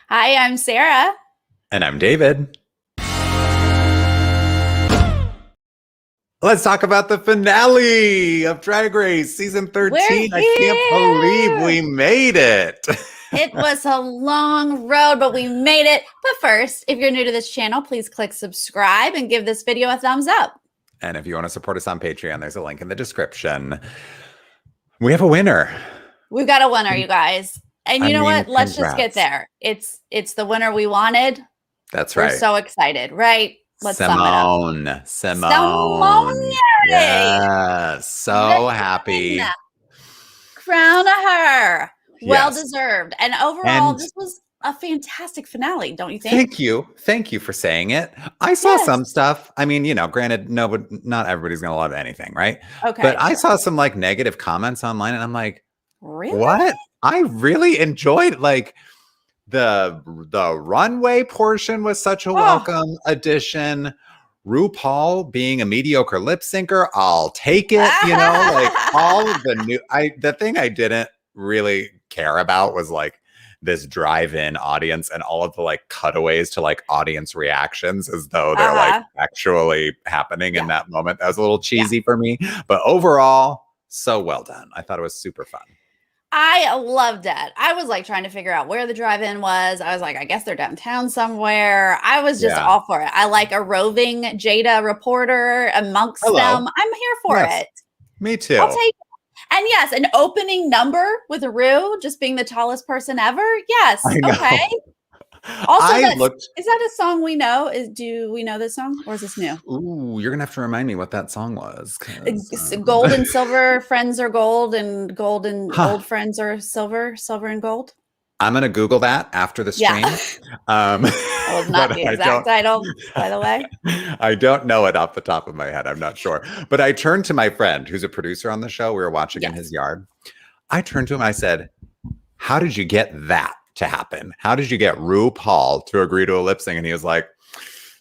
Hi, I'm Sarah. And I'm David. Let's talk about the finale of Drag Race season We're 13. I can't believe here. we made it. It was a long road, but we made it. But first, if you're new to this channel, please click subscribe and give this video a thumbs up. And if you want to support us on Patreon, there's a link in the description. We have a winner. We've got a winner, you guys. And you know what? Let's just get Congrats. there. It's the winner we wanted. That's We're right. so excited, right? Let's sum it up. Simone. Yeah. So happy. Crown her. Well Yes. deserved. And overall, this was a fantastic finale, don't you think? Thank you. Thank you for saying it. I saw some stuff. I mean, granted, no, not everybody's going to love anything, right? Okay. But I saw some like negative comments online and I'm like, really? What? I really enjoyed like the runway portion was such a welcome addition. RuPaul being a mediocre lip syncer, I'll take it, like all of the thing I didn't really care about was like this drive-in audience and all of the like cutaways to like audience reactions as though they're like actually happening in that moment. That was a little cheesy for me, but overall, so well done. I thought it was super fun. I loved it. I was like trying to figure out where the drive-in was. I was like, I guess they're downtown somewhere. I was just all for it. I like a roving Jada reporter amongst them. I'm here for it. Me too. I'll take it. And yes, an opening number with Rue just being the tallest person ever. Yes. Okay. Also, is that a song we know? Do we know this song or is this new? Ooh, you're gonna have to remind me what that song was. Gold and silver friends are gold, and gold and gold friends are silver, silver and gold. I'm gonna Google that after the stream. That was not the exact title, by the way. I don't know it off the top of my head. I'm not sure. But I turned to my friend who's a producer on the show. We were watching in his yard. I turned to him. I said, "How did you get that to happen? How did you get RuPaul to agree to a lip sync?" And he was like,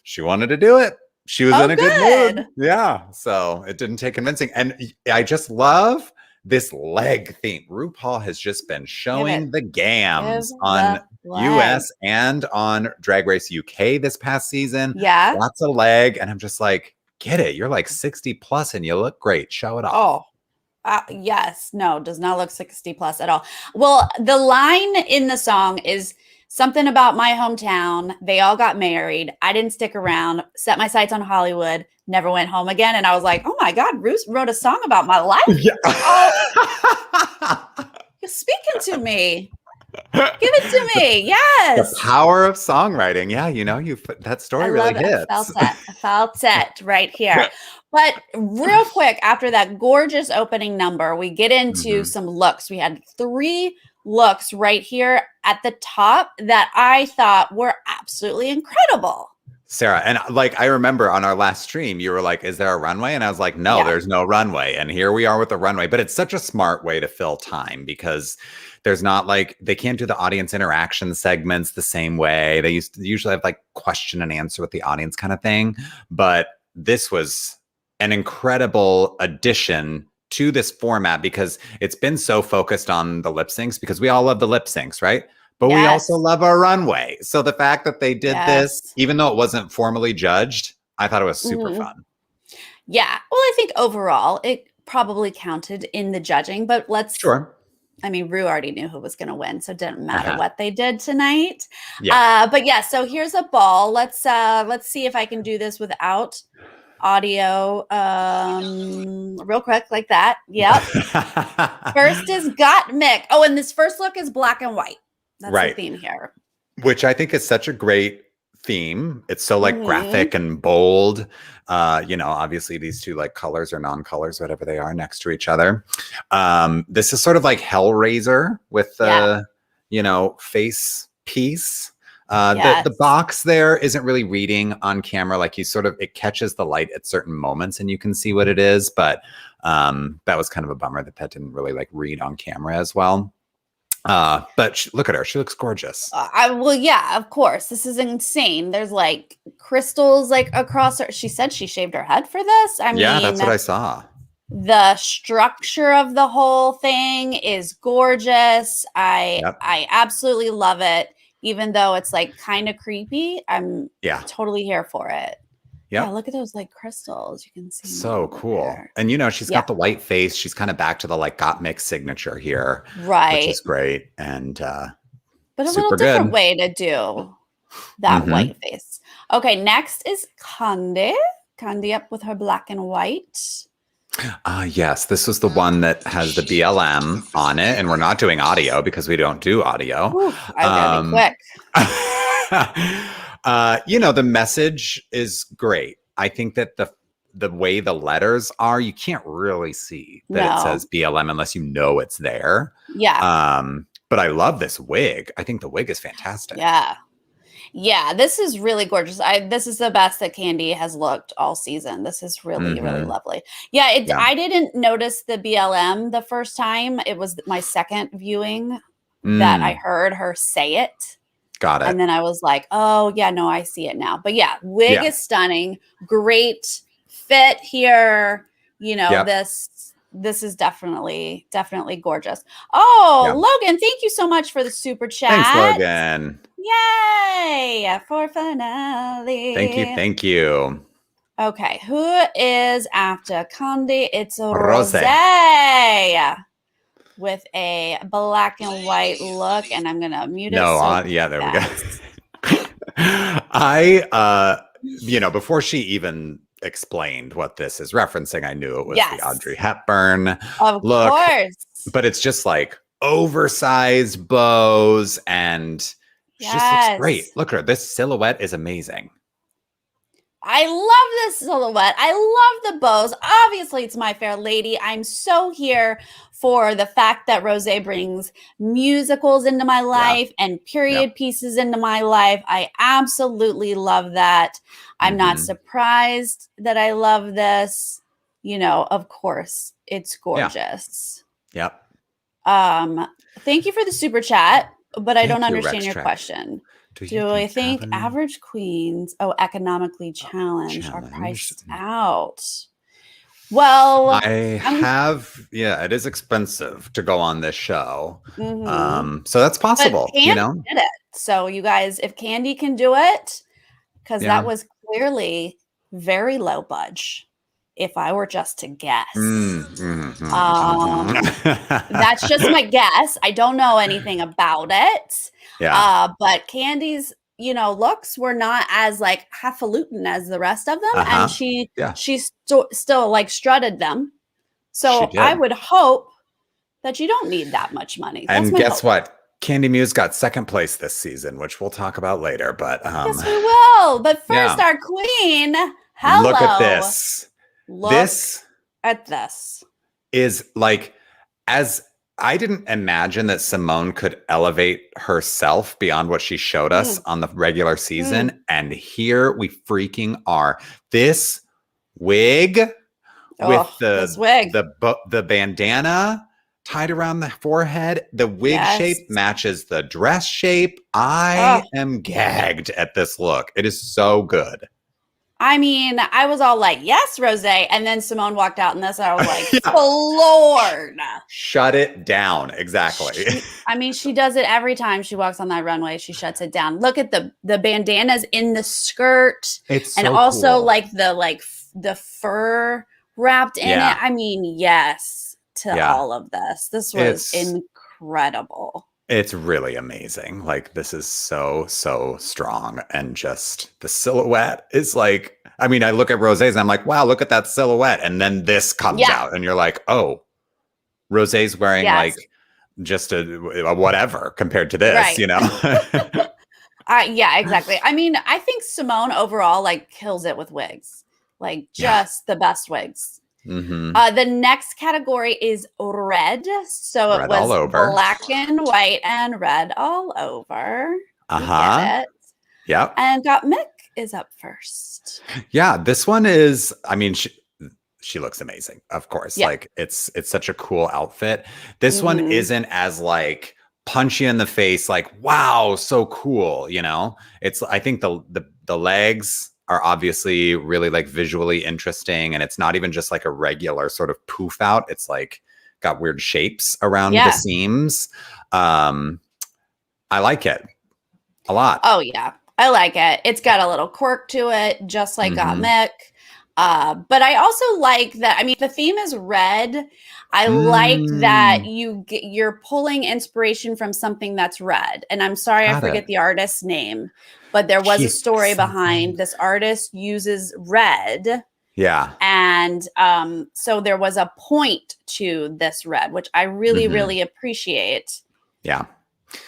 "She wanted to do it. She was in a good mood." Yeah. So it didn't take convincing. And I just love this leg theme. RuPaul has just been showing the gams on US and on Drag Race UK this past season. Yeah. Lots of leg. And I'm just like, get it. You're like 60 plus and you look great. Show it off. Yes. No, does not look 60 plus at all. Well, the line in the song is something about my hometown. They all got married. I didn't stick around, set my sights on Hollywood, never went home again. And I was like, oh my God, Bruce wrote a song about my life. Yeah. You're speaking to me. Give it to me. Yes. The power of songwriting. Yeah. That story really hits. I felt it right here. But real quick, after that gorgeous opening number, we get into some looks. We had 3 looks right here at the top that I thought were absolutely incredible. Sarah, and like I remember on our last stream, you were like, "Is there a runway?" And I was like, "No, there's no runway." And here we are with the runway. But it's such a smart way to fill time because there's not like they can't do the audience interaction segments the same way. They usually have like question and answer with the audience kind of thing. But this was an incredible addition to this format because it's been so focused on the lip syncs because we all love the lip syncs, right? But we also love our runway. So the fact that they did this, even though it wasn't formally judged, I thought it was super fun. Yeah. Well, I think overall it probably counted in the judging, but I mean, Rue already knew who was going to win, so it didn't matter what they did tonight. But yeah, so here's a ball. Let's see if I can do this without audio real quick like that. Yep. First is Got Mick. Oh, and this first look is black and white. That's the theme here. Which I think is such a great theme. It's so like graphic and bold. Obviously these 2 like colors or non-colors, whatever they are, next to each other. This is sort of like Hellraiser with the, face piece. The box there isn't really reading on camera. Like it catches the light at certain moments and you can see what it is. But that was kind of a bummer that didn't really like read on camera as well. But look at her. She looks gorgeous. Well, yeah, of course. This is insane. There's like crystals like across her. She said she shaved her head for this. I mean, that's what I saw. The structure of the whole thing is gorgeous. I absolutely love it. even though it's like kind of creepy, I'm totally here for it. Yeah, look at those like crystals. You can see so cool. there. And you know, she's got the white face. She's kind of back to the like Gottmik signature here, which is great. And but a little different way to do that white face. Okay, next is Kandi. Kandi up with her black and white. Yes, this was the one that has the BLM on it, and we're not doing audio because we don't do audio. Ooh, I gotta be quick. You know, the message is great. I think that the way the letters are, you can't really see that it says BLM unless you know it's there. Yeah. But I love this wig. I think the wig is fantastic. Yeah, this is really gorgeous. This is the best that Kandi has looked all season. This is really, really lovely. Yeah, I didn't notice the BLM the first time. It was my second viewing that I heard her say it. Got it. And then I was like, oh, yeah, no, I see it now. But yeah, wig is stunning. Great fit here. You know, this is definitely gorgeous. Oh, Logan, thank you so much for the super chat. Thanks, Logan. Yay for finale. Thank you. Okay, who is after Kandi? It's Rose with a black and white look, and I'm gonna mute it. There we go. You know, before she even explained what this is referencing, I knew it was the Audrey Hepburn look. Of course. But it's just like oversized bows, and she just looks great. Look at her. This silhouette is amazing. I love this silhouette. I love the bows. Obviously, it's My Fair Lady. I'm so here for the fact that Rose brings musicals into my life and period pieces into my life. I absolutely love that. I'm not surprised that I love this. You know, of course, it's gorgeous. Yep. Thank you for the super chat, but I don't understand your question. Do I think average queens, economically challenged, are priced out? Well, it is expensive to go on this show. So that's possible, you know? Did it. So you guys, if Kandi can do it, because that was clearly very low budge, if I were just to guess. That's just my guess. I don't know anything about it. But Kandi's, you know, looks were not as like highfalutin as the rest of them, and she still like strutted them. So I would hope that you don't need that much money. And guess what? Kandi Muse got second place this season, which we'll talk about later. But yes, we will. But first, our queen. Hello. Look at this. Look at this. Is like, as I didn't imagine that Simone could elevate herself beyond what she showed us on the regular season. And here we freaking are. This wig with the bandana tied around the forehead. The wig shape matches the dress shape. I am gagged at this look. It is so good. I mean, I was all like, yes, Rose. And then Simone walked out in this, and I was like, Lord. Shut it down. Exactly. She does it every time she walks on that runway. She shuts it down. Look at the bandanas in the skirt. And also cool. like the fur wrapped in it. I mean, yes to all of this. This was incredible. It's really amazing. Like, this is so strong. And just the silhouette is like, I mean, I look at Rosé's and I'm like, wow, look at that silhouette. And then this comes out and you're like, oh, Rosé's wearing like just a whatever compared to this, you know? Yeah, exactly. I mean, I think Simone overall like kills it with wigs, like just the best wigs. The next category is red. So it was black and white and red all over. Yeah. And Gottmik is up first. Yeah, this one is, I mean, she looks amazing, of course. Like, it's such a cool outfit. This one isn't as like punchy in the face, like, wow, so cool, you know? It's, I think the legs are obviously really like visually interesting, and it's not even just like a regular sort of poof out. It's like got weird shapes around the seams. I like it. a lot. Oh, yeah. I like it. It's got a little quirk to it, just like Got Mick. But I also like that. I mean, the theme is red. I like that you're pulling inspiration from something that's red. And I'm sorry, I forget the artist's name, but there was a story behind this artist uses red. Yeah. And so there was a point to this red, which I really, really appreciate. Yeah.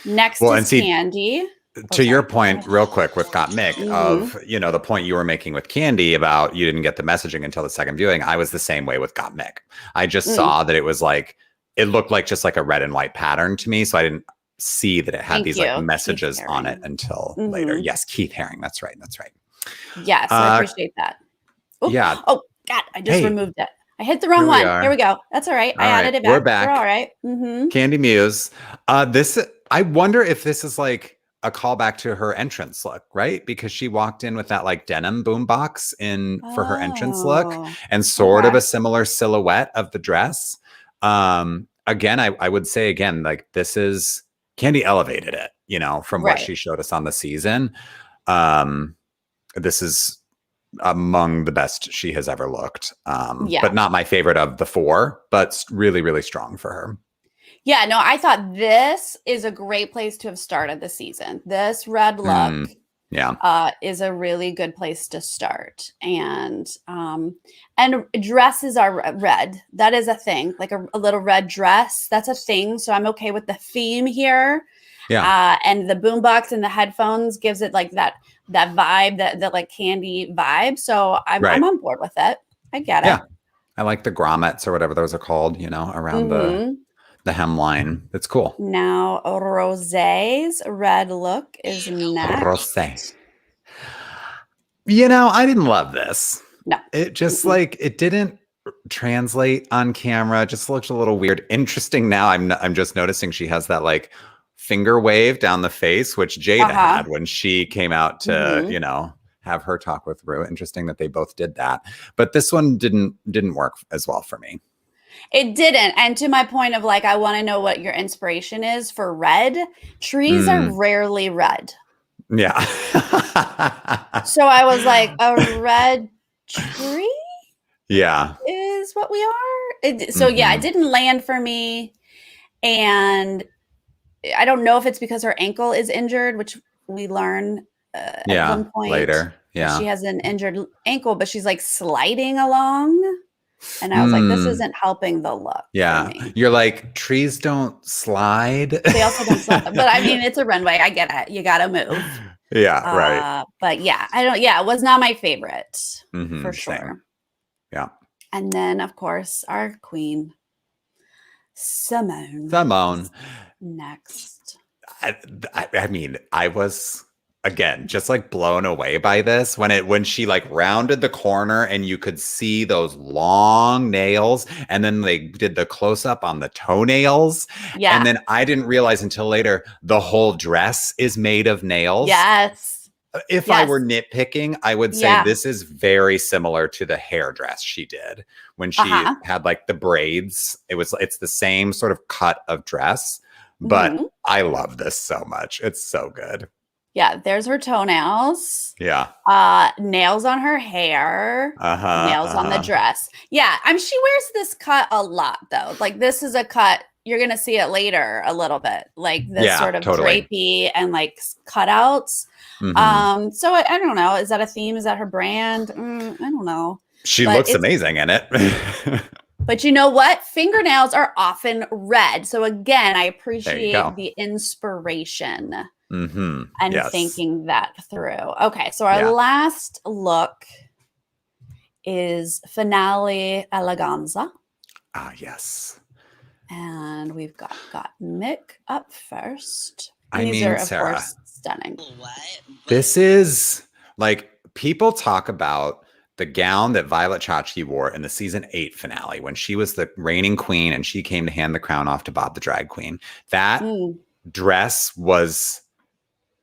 Next is Candy. To your point, real quick with Got Mick, of, you know, the point you were making with Candy about you didn't get the messaging until the second viewing. I was the same way with Got Mick. I just saw that it was like, it looked like just like a red and white pattern to me. So I didn't see that it had these like messages on it until later. Yes, Keith Haring. That's right. That's right. Yes, I appreciate that. Ooh. Yeah. Oh, God, I just removed it. I hit the wrong one. Here we go. That's all right. I added it back. We're back. We're all right. Candy Muse. I wonder if this is like a callback to her entrance look, right? Because she walked in with that like denim boombox for her entrance look, and sort of a similar silhouette of the dress. Again, I would say again, like this is Candy elevated it, you know, from what she showed us on the season. This is among the best she has ever looked. But not my favorite of the four, but really, really strong for her. Yeah, no, I thought this is a great place to have started the season. This red look is a really good place to start. And dresses are red. That is a thing, like a little red dress. That's a thing. So I'm okay with the theme here. Yeah. And the boombox and the headphones gives it like that vibe, that like Candy vibe. So I'm on board with it. I get it. Yeah. I like the grommets or whatever those are called, you know, around the hemline. It's cool. Now Rosé's red look is next. Rosé. You know, I didn't love this. No. It just like it didn't translate on camera. It just looked a little weird. Interesting now. I'm just noticing she has that like finger wave down the face, which Jada had when she came out to, you know, have her talk with Rue. Interesting that they both did that. But this one didn't work as well for me. It didn't. And to my point of like, I want to know what your inspiration is for red. Trees are rarely red. Yeah. So I was like, a red tree? Yeah. Is what we are. So yeah, it didn't land for me. And I don't know if it's because her ankle is injured, which we learn at one point later. Yeah. She has an injured ankle, but she's like sliding along. And I was like, this isn't helping the look. Yeah. You're like, trees don't slide. They also don't slide. But I mean, it's a runway. I get it. You got to move. Yeah. Right. But yeah, it was not my favorite for sure. Same. Yeah. And then, of course, our queen, Simone. Next. I mean, I was again just like blown away by this when she like rounded the corner and you could see those long nails, and then they did the close up on the toenails. Yeah. And then I didn't realize until later the whole dress is made of nails. Yes. If I were nitpicking, I would say this is very similar to the hair dress she did when she had like the braids. It's the same sort of cut of dress, but I love this so much. It's so good. Yeah, there's her toenails. Yeah. Nails on her hair. Nails on the dress. Yeah, she wears this cut a lot though. Like this is a cut, you're gonna see it later a little bit. Like this sort of drapey and like cutouts. So I don't know. Is that a theme? Is that her brand? I don't know. She looks amazing in it. But you know what? Fingernails are often red. So again, I appreciate the inspiration. And thinking that through. Okay, so our last look is Finale Eleganza. Ah, yes. And we've got Mick up first. These are, Sarah, of course, stunning. This is like people talk about the gown that Violet Chachki wore in the season 8 finale when she was the reigning queen and she came to hand the crown off to Bob the drag queen. That dress was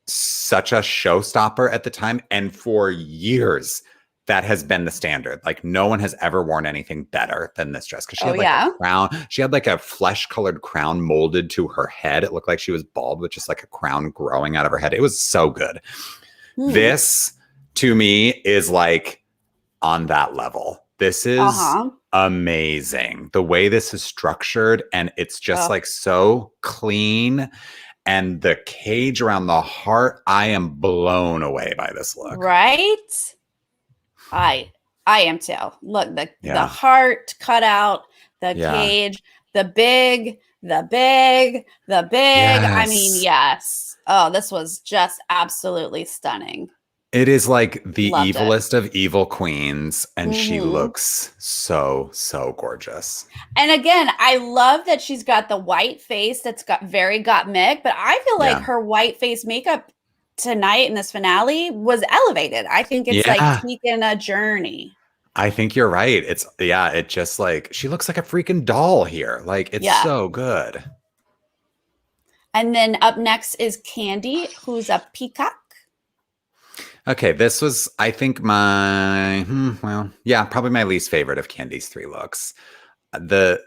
such a showstopper at the time, and for years that has been the standard. Like no one has ever worn anything better than this dress because she Oh, had like yeah. a crown. She had like a flesh-colored crown molded to her head. It looked like she was bald with just like a crown growing out of her head. It was so good. This to me is like on that level. This is amazing. The way this is structured, and it's just like so clean. And the cage around the heart, I am blown away by this look. Right? I am too. Look, the heart cut out, the cage, the big. Yes. I mean, yes. Oh, this was just absolutely stunning. It is like the evilest of evil queens, and she looks so gorgeous. And again, I love that she's got the white face that's got very Gottmik, but I feel like her white face makeup tonight in this finale was elevated. I think it's like taking a journey. I think you're right. It just like she looks like a freaking doll here. Like it's so good. And then up next is Candy, who's a peacock. Okay, this was, I think, probably my least favorite of Candy's 3 looks. The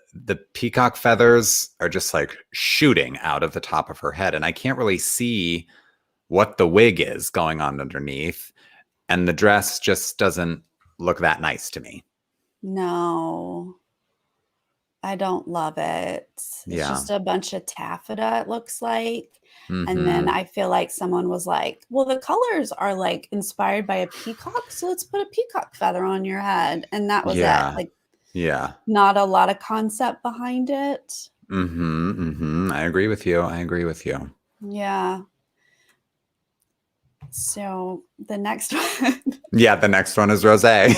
peacock feathers are just like shooting out of the top of her head, and I can't really see what the wig is going on underneath, and the dress just doesn't look that nice to me. No, I don't love it. It's just a bunch of taffeta, it looks like. And then I feel like someone was like, well, the colors are like inspired by a peacock, so let's put a peacock feather on your head. And that was it. Like, not a lot of concept behind it. I agree with you. Yeah. So the next one. The next one is Rosé.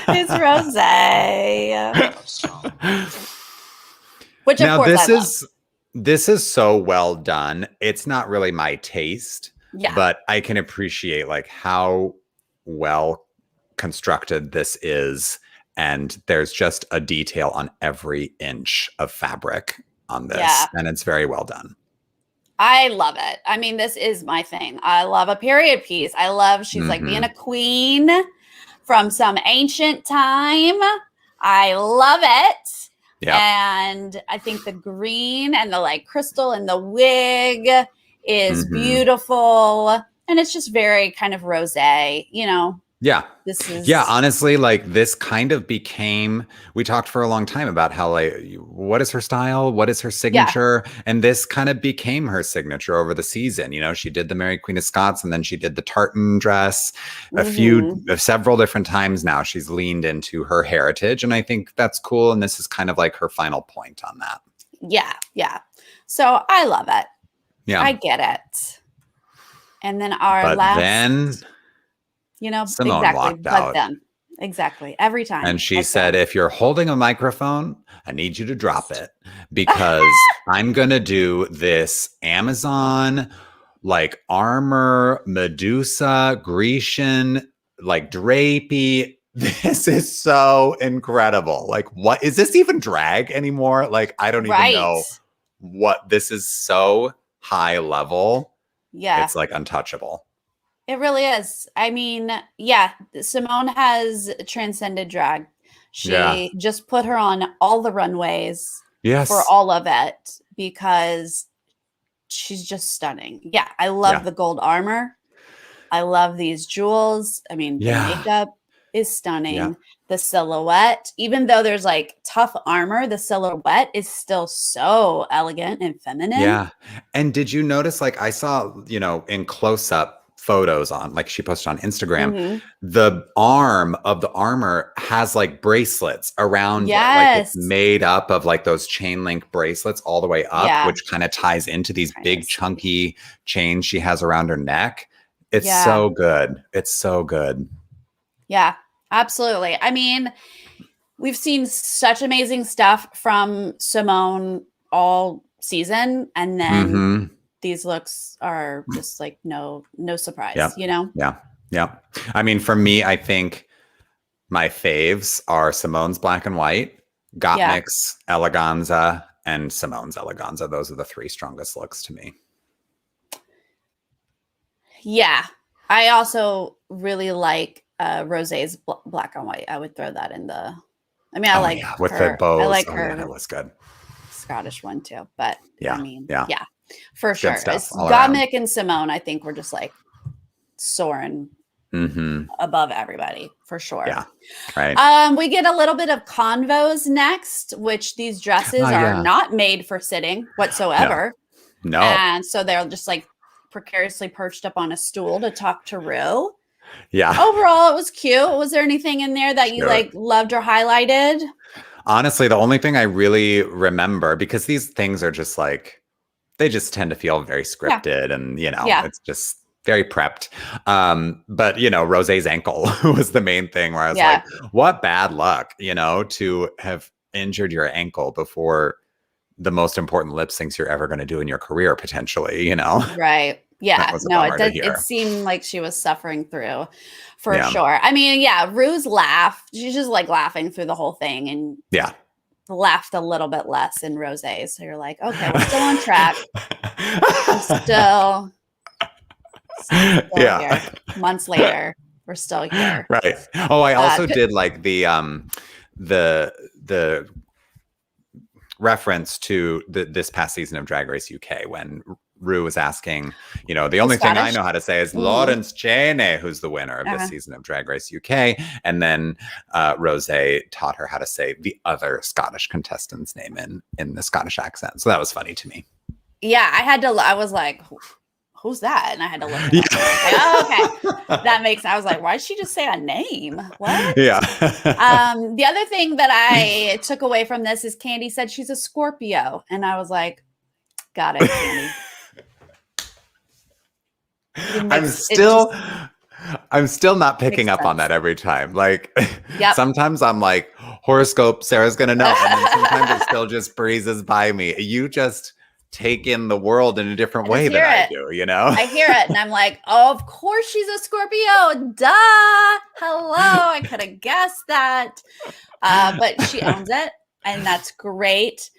It's Rosé. Which, of course, this is so well done. It's not really my taste, but I can appreciate like how well constructed this is. And there's just a detail on every inch of fabric on this. And it's very well done. I love it. I mean, this is my thing. I love a period piece. I love she's like being a queen from some ancient time. I love it. And I think the green and the like crystal and the wig is beautiful. And it's just very kind of rosé, you know? This is honestly, like this kind of became, we talked for a long time about how like, what is her style? What is her signature? And this kind of became her signature over the season. You know, she did the Mary Queen of Scots, and then she did the tartan dress several different times now. She's leaned into her heritage, and I think that's cool. And this is kind of like her final point on that. Yeah. So I love it. I get it. And then last... You know, Simone walked out. Exactly. Every time. And she said, if you're holding a microphone, I need you to drop it because I'm going to do this Amazon, like armor, Medusa, Grecian, like drapey. This is so incredible. Like, what is this even drag anymore? Like, I don't even know what this is. So high level. It's like untouchable. It really is. I mean, Simone has transcended drag. She just put her on all the runways for all of it because she's just stunning. Yeah, I love the gold armor. I love these jewels. I mean, the makeup is stunning. The silhouette, even though there's like tough armor, the silhouette is still so elegant and feminine. Yeah. And did you notice, like I saw, you know, in close up photos on, like she posted on Instagram, the arm of the armor has like bracelets around it. Like it's made up of like those chain link bracelets all the way up, which kind of ties into these big chunky chains she has around her neck. It's so good. It's so good. Yeah, absolutely. I mean, we've seen such amazing stuff from Simone all season, and then these looks are just like no surprise, you know? Yeah. I mean, for me, I think my faves are Simone's Black and White, Gottmik's Eleganza, and Simone's Eleganza. Those are the 3 strongest looks to me. Yeah. I also really like Rosé's black and white. I would throw that in the. I mean, I like with her. the bows. I like her. That was good. Scottish one too, but yeah, I mean, yeah, for sure. It's Gottmik and Simone. I think we're just like soaring above everybody for sure. Yeah, right. We get a little bit of convos next, which these dresses are not made for sitting whatsoever. No. And so they're just like precariously perched up on a stool to talk to Rue. Yeah. Overall, it was cute. Was there anything in there that you like loved or highlighted? Honestly, the only thing I really remember, because these things are just like, they just tend to feel very scripted and, it's just very prepped. But, Rosé's ankle was the main thing where I was like, what bad luck, to have injured your ankle before the most important lip syncs you're ever going to do in your career, potentially, Right. Yeah. No, it seemed like she was suffering through for sure. I mean, Rue's laugh, she's just like laughing through the whole thing and laughed a little bit less in Rosé. So you're like, okay, we're still on track. We're still here. Months later, we're still here. Right. Oh, I also did like the reference to this past season of Drag Race UK when Rue was asking, the only thing I know how to say is Lawrence Cheney, who's the winner of this season of Drag Race UK. And then Rosé taught her how to say the other Scottish contestant's name in the Scottish accent. So that was funny to me. Yeah, I was like, who's that? And I had to look it up. Okay. That makes, I was like, why did she just say a name? What? Yeah. The other thing that I took away from this is Candy said she's a Scorpio. And I was like, got it, Candy. I'm still not picking up on that every time. Like sometimes I'm like, horoscope, Sarah's gonna know. And then sometimes it still just breezes by me. You just take in the world in a different way than I do, I hear it and I'm like, oh, of course she's a Scorpio. Duh. Hello. I could have guessed that. But she owns it. And that's great.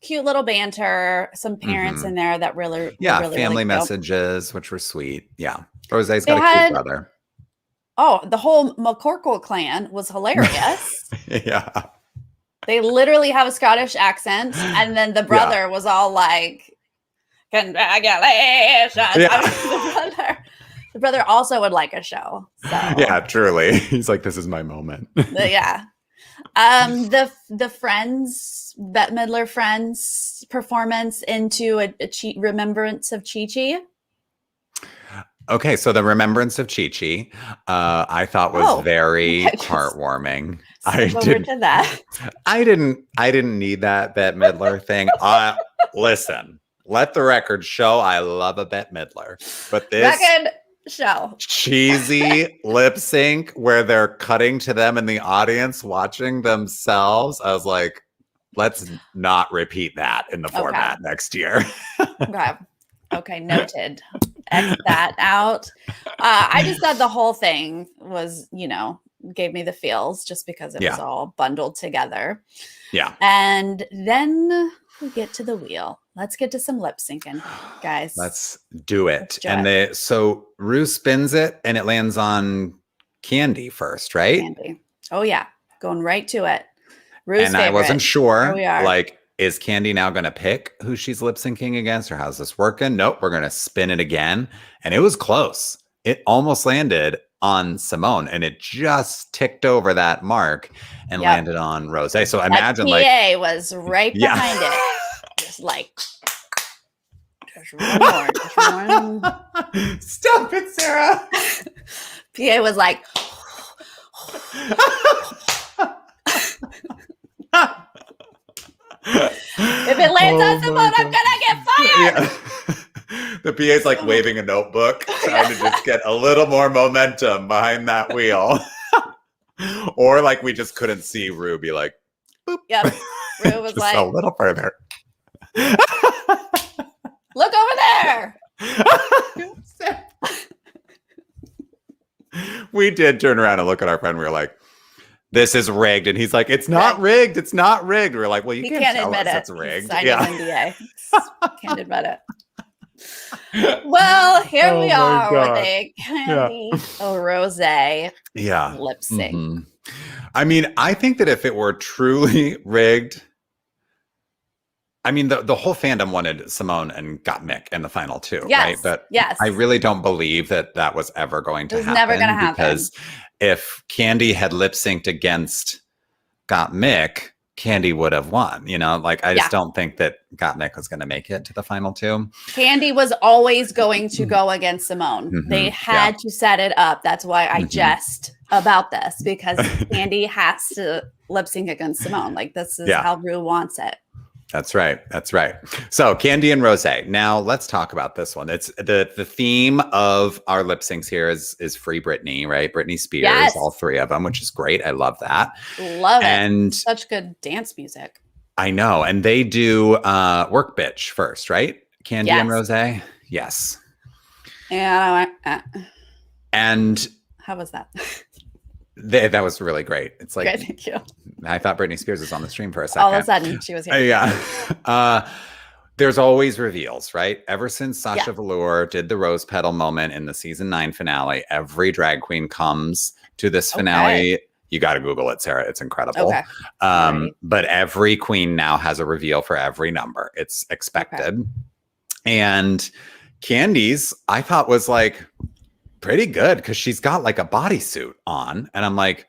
Cute little banter. Some parents in there that really family messages, which were sweet. Yeah, Rosé's got a cute brother. Oh, the whole McCorkle clan was hilarious. Yeah, they literally have a Scottish accent, and then the brother was all like, "Congratulations!" The brother also would like a show. So. Yeah, truly, he's like, "This is my moment." The friends, Bette Midler friends performance into a remembrance of Chi Chi. Okay, so the remembrance of Chi Chi, I thought was very heartwarming. I didn't need that Bette Midler thing. Listen, let the record show I love a Bette Midler, but this show cheesy lip sync where they're cutting to them in the audience watching themselves, I was like, let's not repeat that in the format next year. Okay, noted. X that out. I just thought the whole thing was, gave me the feels just because it was all bundled together. Yeah. And then we get to the wheel. Let's get to some lip syncing, guys. Let's do it. And so Rue spins it and it lands on Candy first, right? Candy. Oh yeah. Going right to it. Rue's and favorite. I wasn't sure. Here we are. Like, is Candy now going to pick who she's lip syncing against or how's this working? Nope. We're going to spin it again. And it was close. It almost landed on Simone and it just ticked over that mark and landed on Rosé. So imagine PA was right behind it. Just like, just one more. Just one. Stop it, Sarah. PA was like, if it lands on Simone, I'm gonna get fired. Yeah. The PA's like waving a notebook, trying to just get a little more momentum behind that wheel. Or like we just couldn't see Rue be like, boop. Yep. Rue was like a little further. Look over there. We did turn around and look at our friend. We were like, this is rigged. And he's like, it's not rigged. It's not rigged. We we're like, well, you can't admit it. It's rigged. Signing NDA. Can't admit it. Well, here we are with a Candy Rose lip sync. Mm-hmm. I mean, I think that if it were truly rigged, I mean, the whole fandom wanted Simone and Gottmik in the final two, right? But I really don't believe that was ever going to happen. It was never going to happen. Because if Candy had lip synced against Gottmik, Candy would have won. You know, like I just don't think that Gottmik was going to make it to the final two. Candy was always going to go against Simone. Mm-hmm. They had to set it up. That's why I jest about this, because Candy has to lip sync against Simone. Like this is how Rue wants it. That's right. That's right. So Candy and Rose. Now let's talk about this one. It's the theme of our lip syncs here is Free Britney, right? Britney Spears, all three of them, which is great. I love that. Love it. Such good dance music. I know. And they do Work Bitch first, right? Candy and Rose. Yes. Yeah. And how was that? That was really great. It's like, thank you. I thought Britney Spears was on the stream for a second. All of a sudden, she was here. Yeah. There's always reveals, right? Ever since Sasha Velour did the rose petal moment in the season 9 finale, every drag queen comes to this finale. You got to Google it, Sarah. It's incredible. But every queen now has a reveal for every number. It's expected. And Candy's, I thought, was like pretty good because she's got like a bodysuit on. And I'm like,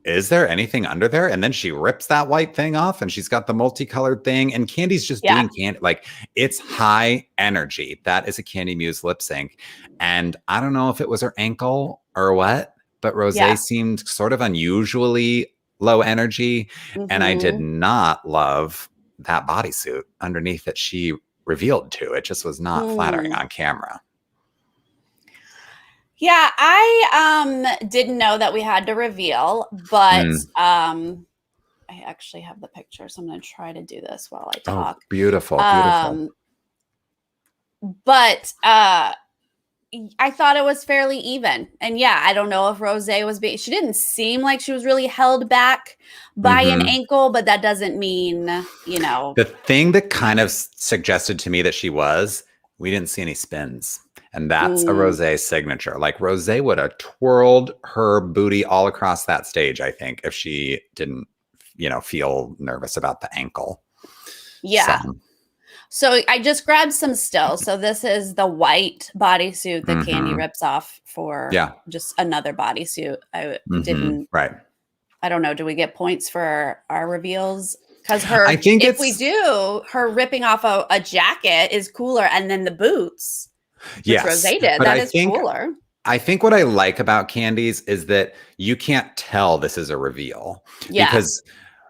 is there anything under there? And then she rips that white thing off and she's got the multicolored thing. And Candy's just doing Candy. Like, it's high energy. That is a Candy Muse lip sync. And I don't know if it was her ankle or what, but Rose seemed sort of unusually low energy. And I did not love that bodysuit underneath that she revealed to. It just was not flattering on camera. Yeah, I didn't know that we had to reveal, but I actually have the picture, so I'm going to try to do this while I talk. Oh, beautiful, beautiful. But I thought it was fairly even. And I don't know if Rose was she didn't seem like she was really held back by an ankle, but that doesn't mean, The thing that kind of suggested to me that she was, we didn't see any spins. And that's a Rose signature. Like, Rose would have twirled her booty all across that stage, I think, if she didn't, feel nervous about the ankle. Yeah. So I just grabbed some stills. So this is the white bodysuit that Candy rips off for just another bodysuit. I didn't. Right. I don't know. Do we get points for our reveals? Because if we do, her ripping off a jacket is cooler. And then the boots. Yes, Rose did. That is cooler. I think what I like about Candy's is that you can't tell this is a reveal. Yeah. Because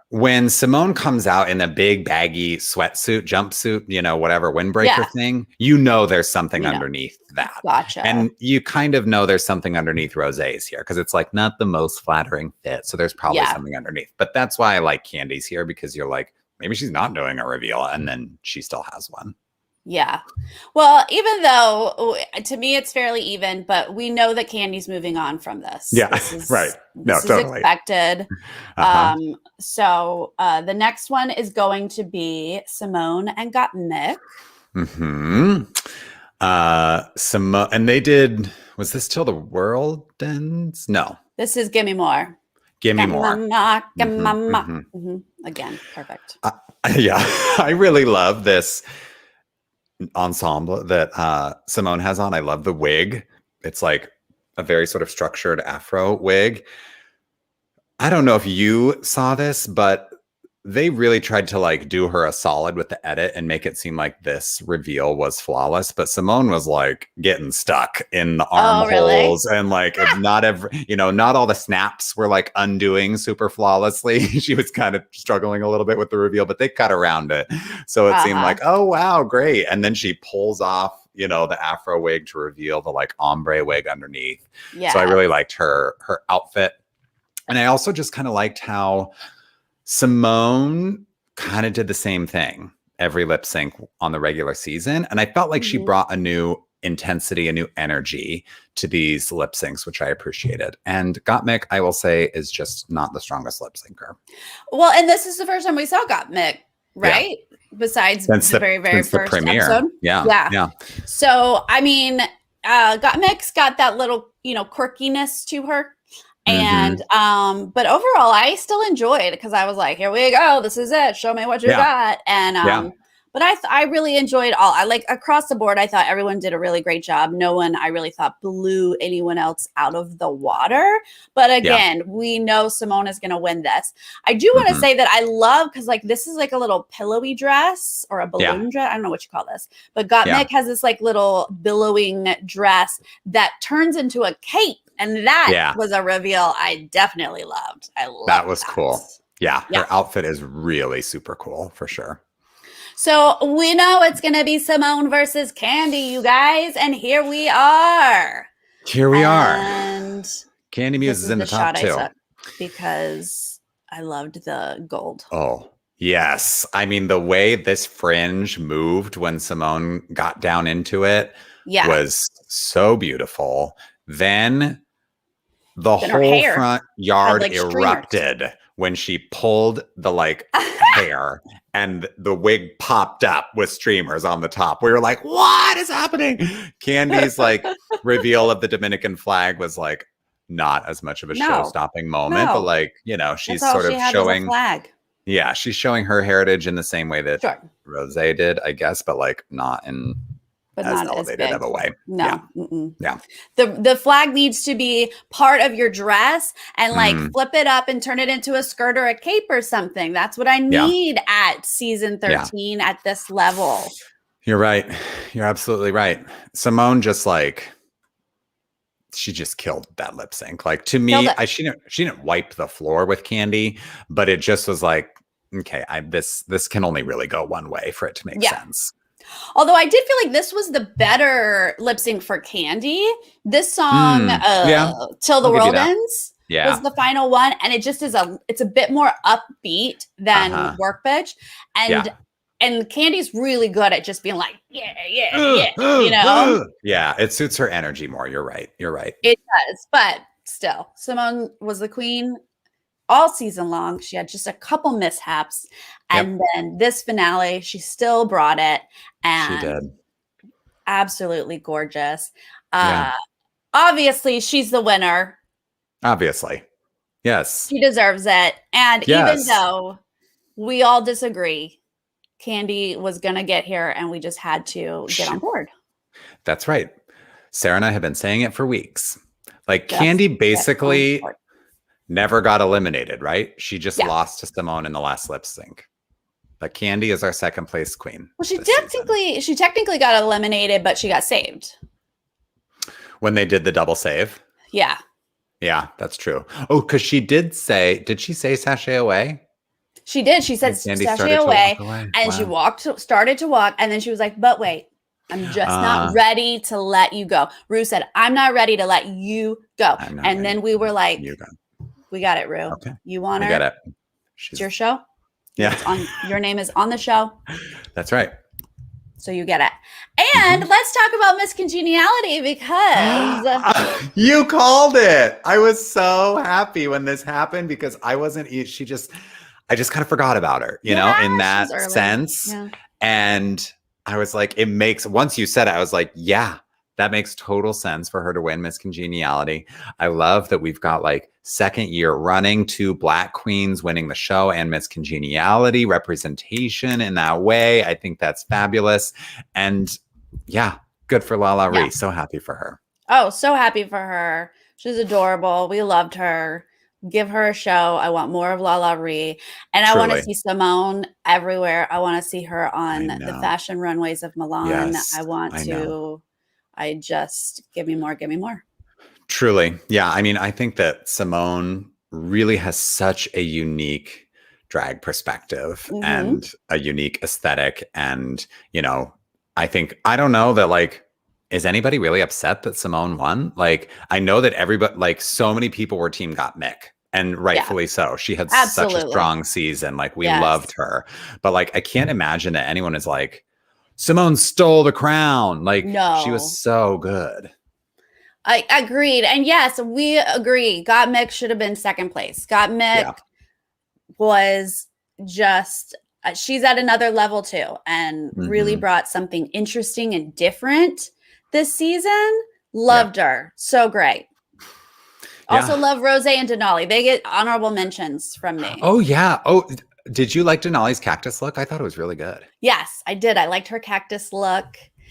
when Simone comes out in a big baggy sweatsuit, jumpsuit, whatever, windbreaker thing, there's something underneath that. Gotcha. And you kind of know there's something underneath Rose's here because it's like not the most flattering fit. So there's probably something underneath. But that's why I like Candy's here, because you're like, maybe she's not doing a reveal and then she still has one. Yeah. Well, even though to me it's fairly even, but we know that Candy's moving on from this. Yeah, right. This is expected. So the next one is going to be Simone and Gottmik. Simone, and they did, was this Till the World Ends? No. This is Gimme More. Gimme More. Again, perfect. I really love this ensemble that Simone has on. I love the wig. It's like a very sort of structured afro wig. I don't know if you saw this, but they really tried to like do her a solid with the edit and make it seem like this reveal was flawless. But Simone was like getting stuck in the armholes and like not all the snaps were like undoing super flawlessly. She was kind of struggling a little bit with the reveal, but they cut around it. So it seemed like, oh, wow, great. And then she pulls off, the afro wig to reveal the like ombre wig underneath. Yeah. So I really liked her outfit. And I also just kind of liked how Simone kind of did the same thing every lip sync on the regular season. And I felt like she brought a new intensity, a new energy to these lip syncs, which I appreciated. And Gottmik, I will say, is just not the strongest lip syncer. Well, and this is the first time we saw Gottmik right? Besides Since the very, very since the first premiere. episode. Yeah. So, I mean, Got Mix got that little, quirkiness to her. And but overall I still enjoyed because I was like, here we go, this is it, show me what you got. And but I really enjoyed I like across the board. I thought everyone did a really great job. No one I really thought blew anyone else out of the water. But again, we know Simone is going to win this. I do want to say that I love because like this is like a little pillowy dress or a balloon dress. I don't know what you call this, but Gottmik has this like little billowing dress that turns into a cape. And that was a reveal I definitely loved. That was cool. Yeah. Her outfit is really super cool for sure. So we know it's going to be Simone versus Candy, you guys. And here we are. And Candy Muse is in the top two. Because I loved the gold. Oh, yes. I mean, the way this fringe moved when Simone got down into it was so beautiful. Then the whole front yard erupted when she pulled the hair and the wig popped up with streamers on the top. We were like, what is happening? Candy's reveal of the Dominican flag was not as much of a show-stopping moment, but she's sort of showing flag. Yeah, she's showing her heritage in the same way that Rosé did, I guess, but not in as elevated of a way. No. Yeah. The flag needs to be part of your dress and flip it up and turn it into a skirt or a cape or something. That's what I need at season 13 at this level. You're right. You're absolutely right. Simone just she just killed that lip sync. To me, she didn't wipe the floor with Candy, but it just was okay, this can only really go one way for it to make sense. Although I did feel like this was the better lip sync for Candy. This song, Till the World Ends, was the final one. And it just it's a bit more upbeat than Work Bitch. And Candy's really good at just being like, Yeah, it suits her energy more. You're right. It does. But still, Simone was the queen all season long. She had just a couple mishaps. And then this finale, she still brought it. And she did. Absolutely gorgeous. Obviously, she's the winner. Obviously. Yes. She deserves it. And even though we all disagree, Candy was going to get here and we just had to get on board. That's right. Sarah and I have been saying it for weeks. Candy basically never got eliminated, right? She just lost to Simone in the last lip sync. But Candy is our second place queen. Well, she technically got eliminated, but she got saved. When they did the double save? Yeah. Yeah, that's true. Oh, because did she say sashay away? She did. She said sashay away. And she started to walk. And then she was like, but wait, I'm just not ready to let you go. Rue said, I'm not ready to let you go. And then we were like, we got it, Rue. Okay. You want her? We got it. It's your show? Yeah. Your name is on the show. That's right. So you get it. And let's talk about Miss Congeniality because you called it. I was so happy when this happened because I just kind of forgot about her, in that sense. Yeah. And I was like, once you said it, I was like, yeah, that makes total sense for her to win Miss Congeniality. I love that we've got second year running 2 Black queens winning the show and Miss Congeniality representation in that way. I think that's fabulous. And yeah, good for Lala Ree. So happy for her. Oh, so happy for her. She's adorable. We loved her. Give her a show. I want more of Lala Ree. And I want to see Simone everywhere. I want to see her on the fashion runways of Milan. Yes, I just give me more. Truly. Yeah. I mean, I think that Simone really has such a unique drag perspective and a unique aesthetic. And, I don't know that is anybody really upset that Simone won? I know that everybody, so many people were team Gottmik and rightfully so. She had such a strong season. We loved her, but I can't imagine that anyone is Simone stole the crown. No. She was so good. I agreed. And yes, we agree. Gottmik should have been second place. Gottmik was just she's at another level too, and really brought something interesting and different this season. Loved her. So great. Also love Rose and Denali. They get honorable mentions from me. Oh, yeah. Oh, did you like Denali's cactus look? I thought it was really good. Yes, I did. I liked her cactus look.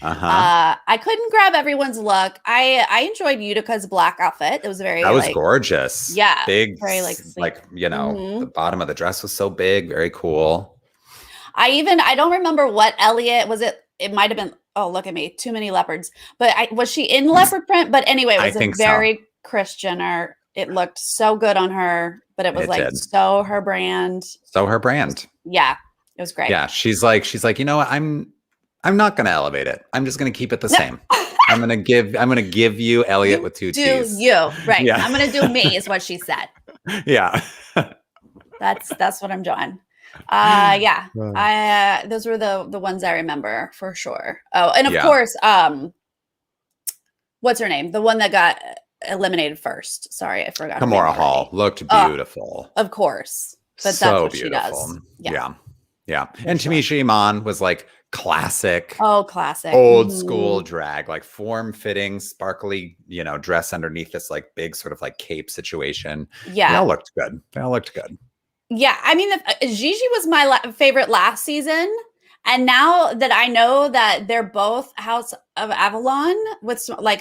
I couldn't grab everyone's look. I enjoyed Utica's black outfit. It was very that was gorgeous. Yeah, big, very the bottom of the dress was so big, very cool. I don't remember what Elliot was. It might have been. Oh, look at me, too many leopards. But was she in leopard print? But anyway, it was a very Kris Jenner. It looked so good on her, but it was so her brand. So her brand. Yeah, it was great. Yeah, she's like, you know what? I'm not going to elevate it. I'm just going to keep it the same. I'm going to give you Elliot with two T's. Do you, right. Yeah. I'm going to do me is what she said. Yeah. That's what I'm doing. Yeah. Those were the ones I remember for sure. Oh, and of course, what's her name? The one that got eliminated first. Sorry, I forgot. Kimora Hall looked beautiful. Of course. But so that's what beautiful. She does. Yeah. And Tamisha Iman was like classic. Oh, classic. Old school drag, like form-fitting, sparkly, dress underneath this like big sort of like cape situation. Yeah. They all looked good. Yeah. I mean, Gigi was my favorite last season. And now that I know that they're both House of Avalon,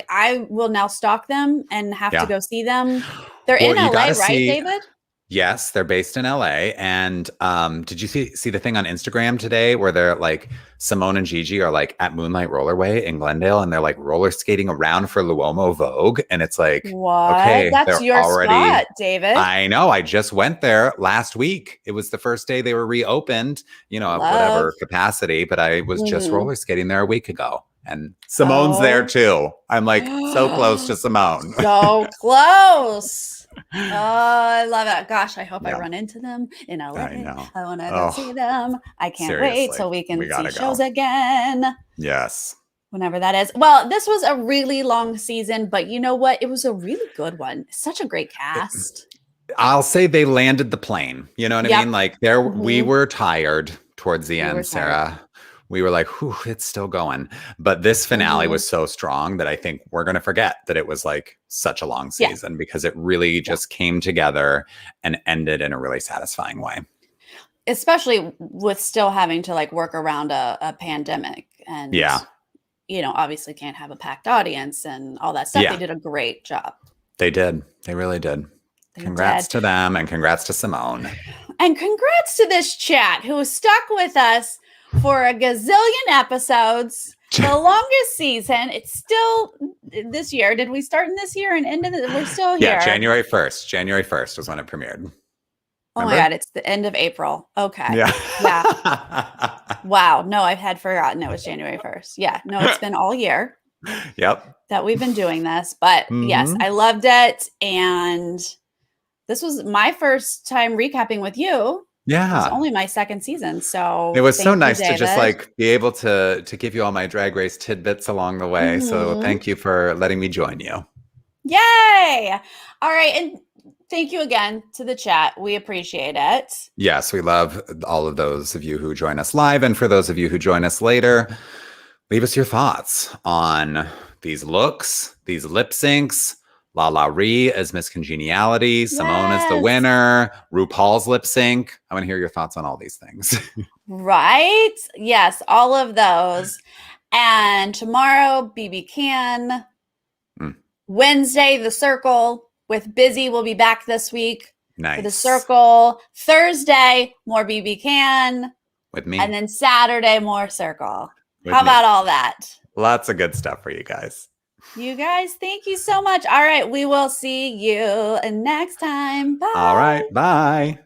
I will now stalk them and have to go see them. They're in LA, right, David? Yes, they're based in LA. And did you see the thing on Instagram today where they're like Simone and Gigi are like at Moonlight Rollerway in Glendale and they're like roller skating around for Luomo Vogue. And it's like, what? Okay, that's your spot, David. I know. I just went there last week. It was the first day they were reopened, whatever capacity. But I was just roller skating there a week ago. And Simone's there too. I'm like so close to Simone. So close. Oh, I love it. Gosh, I hope I run into them in LA. I know. I want to go see them. I can't wait so we can see shows again. Yes. Whenever that is. Well, this was a really long season, but you know what? It was a really good one. Such a great cast. I'll say they landed the plane. You know what I mean? Like we were tired towards the end, Sarah. We were like, whew, it's still going. But this finale was so strong that I think we're going to forget that it was like such a long season because it really just came together and ended in a really satisfying way. Especially with still having to like work around a pandemic. And, obviously can't have a packed audience and all that stuff. They did a great job. They did. They really did. Congrats to them and congrats to Simone. And congrats to this chat who stuck with us for a gazillion episodes, the longest season. It's still this year. Did we start in this year and end of it? We're still here. Yeah, January 1st. January 1st was when it premiered. Remember? Oh my God, it's the end of April. Okay. Yeah. Wow. No, I had forgotten it was January 1st. Yeah. No, it's been all year. Yep. That we've been doing this. But yes, I loved it. And this was my first time recapping with you. Yeah. It was only my second season. So it was so nice to just like be able to give you all my Drag Race tidbits along the way. So thank you for letting me join you. Yay. All right. And thank you again to the chat. We appreciate it. Yes, we love all of those of you who join us live. And for those of you who join us later, leave us your thoughts on these looks, these lip syncs, Lala Ree as Miss Congeniality, Simone as the winner, RuPaul's lip sync. I want to hear your thoughts on all these things. Right? Yes, all of those. And tomorrow, BB Can. Wednesday, The Circle with Busy will be back this week. Nice. For The Circle. Thursday, more BB Can. With me. And then Saturday, more Circle. How about all that? Lots of good stuff for you guys. You guys, thank you so much. All right, we will see you next time. Bye. All right, bye.